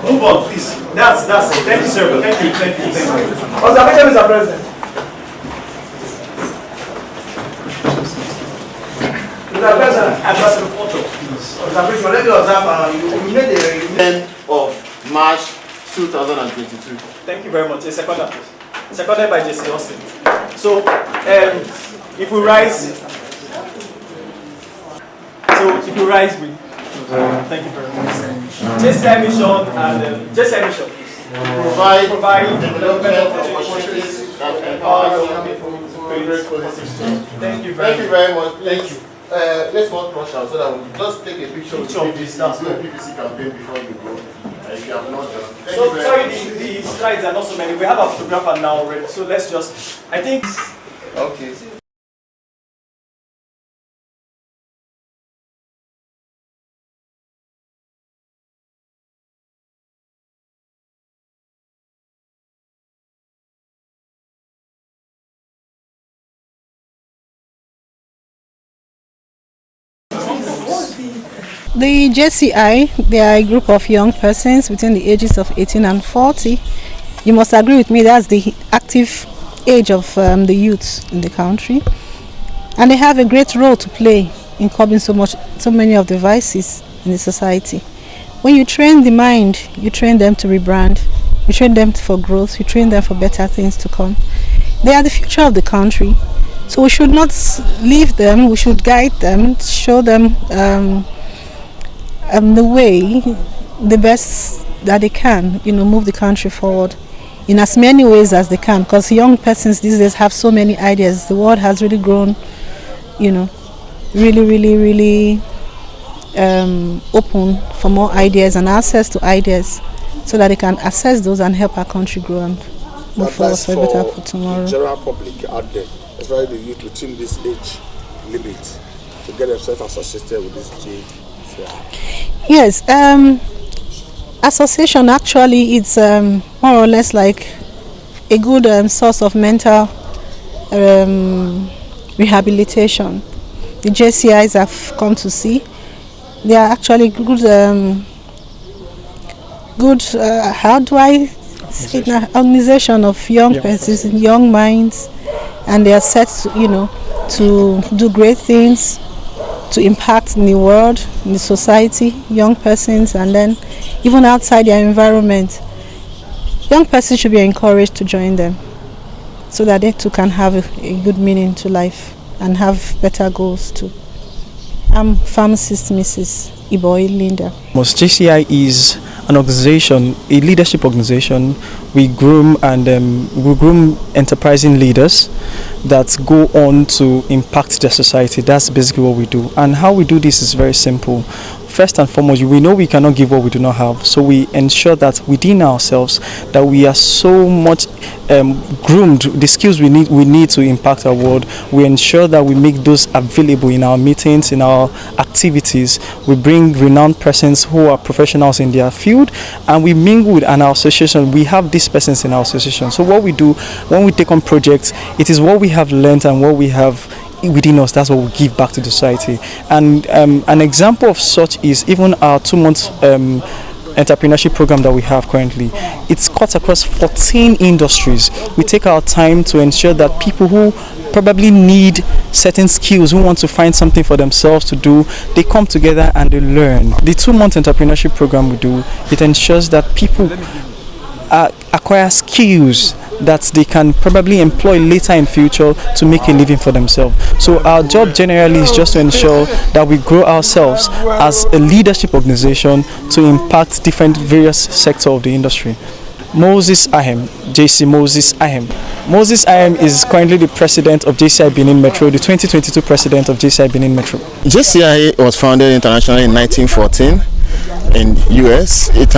Move on, please. That's it. Thank you, sir. Thank you. Mr. President. Mr. President. Ambassador Porto. Mr. President, let me observe. You made the 10th of March 2022. Thank you very much. A seconder, please. Seconded by Jci Austin. So, if we rise, we. Thank you very much. Jci mission and Jci mission. Provide development opportunities that empower young people to create positive. Thank you very much. Thank you. Let's not rush out so that we'll just take a picture with PVC. Do a PVC campaign before you go. If you have not done. So sorry, the slides are not so many. We have a photographer now already. So let's just. I think. Okay. The JCI, they are a group of young persons between the ages of 18 and 40. You must agree with me, that's the active age of the youth in the country. And they have a great role to play in curbing so many of the vices in the society. When you train the mind, you train them to rebrand, you train them for growth, you train them for better things to come. They are the future of the country. So we should not leave them, we should guide them, show them the way, the best that they can, move the country forward in as many ways as they can, because young persons these days have so many ideas. The world has really grown, really open for more ideas and access to ideas so that they can access those and help our country grow and move forward for a better for tomorrow. The general public out there, especially the youth within this age limit, to get themselves associated with this JCI. Yes, association actually it's more or less like a good source of mental rehabilitation. The JCIs have come to see they are actually good. How do I say it now? Organization of young persons, young minds, and they are set to do great things, to impact in the world, in the society, young persons, and then even outside their environment. Young persons should be encouraged to join them so that they too can have a good meaning to life and have better goals too. I'm pharmacist Mrs. Iboy Linda. JCI is an organization, a leadership organization. We groom enterprising leaders that go on to impact their society. That's basically what we do. And how we do this is very simple. first and foremost, we know we cannot give what we do not have. So we ensure that within ourselves that we are so much groomed, the skills we need to impact our world. We ensure that we make those available in our meetings, in our activities. We bring renowned persons who are professionals in their field, and we mingle with our association. We have these persons in our association. So what we do when we take on projects, it is what we have learned and what we have within us, that's what we give back to the society. And an example of such is even our 2-month entrepreneurship program that we have currently. It's cut across 14 industries. We take our time to ensure that people who probably need certain skills, who want to find something for themselves to do, they come together and they learn. The 2-month entrepreneurship program we do, it ensures that people acquire skills that they can probably employ later in future to make a living for themselves. So our job generally is just to ensure that we grow ourselves as a leadership organization to impact different various sectors of the industry. Moses Ahem, JC Moses Ahem. Moses Ahem is currently the president of JCI Benin Metro, the 2022 president of JCI Benin Metro. JCI was founded internationally in 1914 in US. It's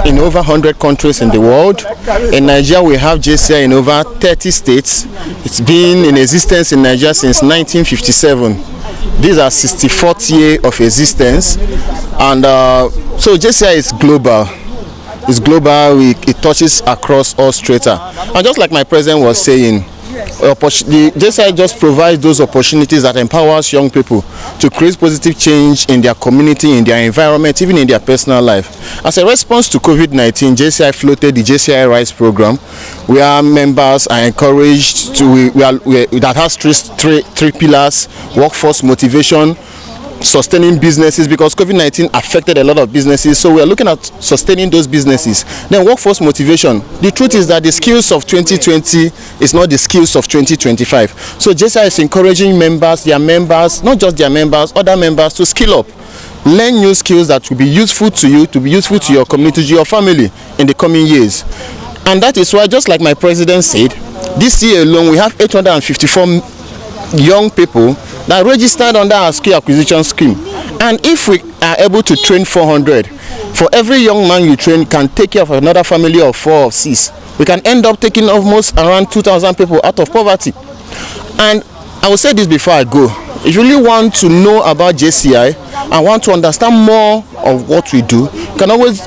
in over 100 countries in the world. In Nigeria we have JCI in over 30 states. It's been in existence in Nigeria since 1957. These are 64th year of existence, and so JCI is global. It's global. It touches across all strata. And just like my president was saying, the JCI just provides those opportunities that empowers young people to create positive change in their community, in their environment, even in their personal life. As a response to COVID-19, JCI floated the JCI Rise program, where members are encouraged to that has three pillars: workforce motivation, sustaining businesses, because COVID-19 affected a lot of businesses, so we are looking at sustaining those businesses. Then workforce motivation. The truth is that the skills of 2020 is not the skills of 2025. So JCI is encouraging members, their members, not just their members, other members, to skill up, learn new skills that will be useful to you, to be useful to your community, to your family in the coming years. And that is why, just like my president said, this year alone we have 854 young people that registered under our skill acquisition scheme. And if we are able to train 400, for every young man you train can take care of another family of 4 or 6. We can end up taking almost around 2,000 people out of poverty. And I will say this before I go: if you really want to know about JCI and want to understand more of what we do, you can always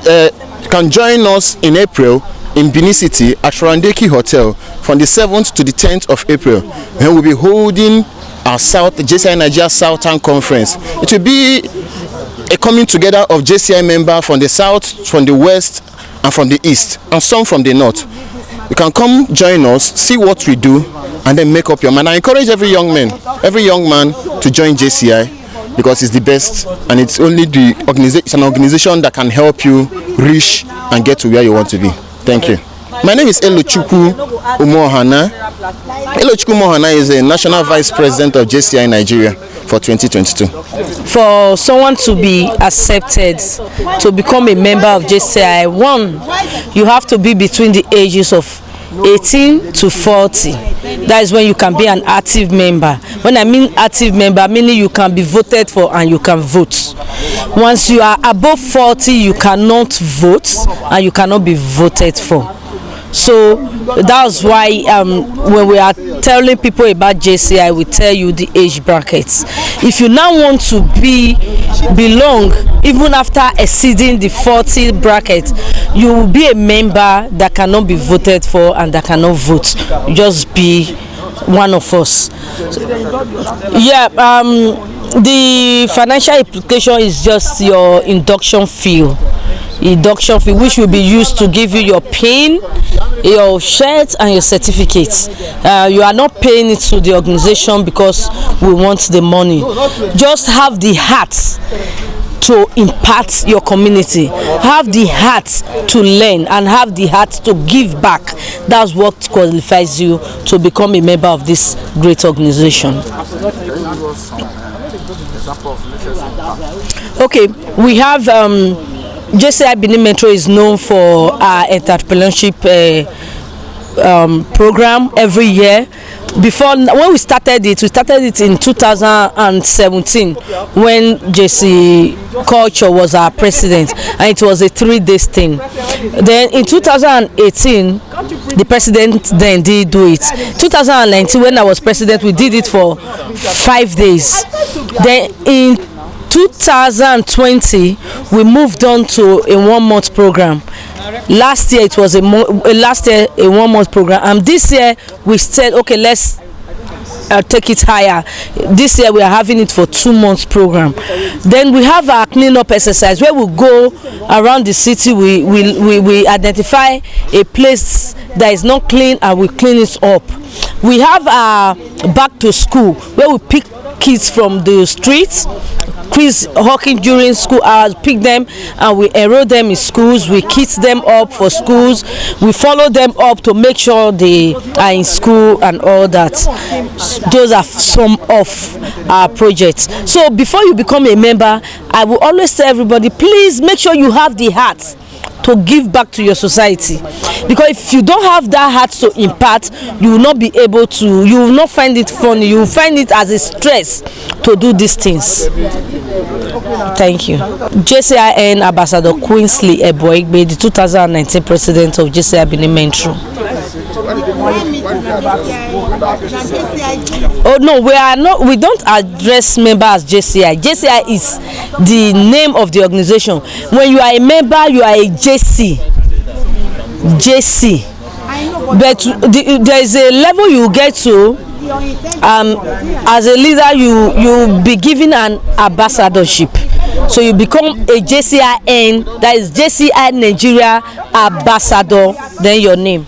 can join us in April in Benin City at Randeki Hotel from the 7th to the 10th of April. And we'll be holding our JCI Nigeria Southern Conference. It will be a coming together of JCI members from the south, from the west, and from the east, and some from the north. You can come join us, see what we do, and then make up your mind. I encourage every young man to join JCI, because it's the best, and it's only it's an organization that can help you reach and get to where you want to be. Thank you. My name is Elochukwu Umohana. Elochukwu Umohana is a national vice president of JCI Nigeria for 2022. For someone to be accepted to become a member of JCI, one, you have to be between the ages of 18 to 40. That is when you can be an active member. When I mean active member, meaning you can be voted for and you can vote. Once you are above 40, you cannot vote and you cannot be voted for. So that's why when we are telling people about JCI, we tell you the age brackets. If you now want to belong, even after exceeding the 40 bracket, you will be a member that cannot be voted for and that cannot vote. Just be one of us. Yeah, the financial implication is just your induction fee, which will be used to give you your PIN, your shirt, and your certificates. You are not paying it to the organization because we want the money. Just have the heart to impact your community, have the heart to learn, and have the heart to give back. That's what qualifies you to become a member of this great organization. Okay, we have JCI Benin Metro is known for our entrepreneurship program every year. Before, when we started it in 2017 when Jci Culture was our president, and it was a 3-day thing. Then in 2018 the president then did do it. 2019 when I was president, we did it for 5 days. Then in 2020 we moved on to a 1-month program. Last year it was a 1-month program, and this year we said, okay, let's take it higher. This year we are having it for 2 months program. Then we have our cleanup exercise where we go around the city. We identify a place that is not clean and we clean it up. We have our back to school where we pick kids from the streets, quiz hawking during school hours, pick them and we enroll them in schools. We kit them up for schools. We follow them up to make sure they are in school and all that. Those are some of our projects. So before you become a member, I will always tell everybody, please make sure you have the heart to give back to your society, because if you don't have that heart to impart, you will not be able to, you will not find it funny, you will find it as a stress to do these things. Thank you. JCIN Ambassador Queensley Eboigbe, the 2019 president of JCI Benin Metro. Oh no, we don't address members as JCI. JCI is the name of the organization. When you are a member, you are a JC. But there is a level you get to. As a leader, you be given an ambassadorship. So you become a JCIN, that is JCI Nigeria Ambassador, then your name.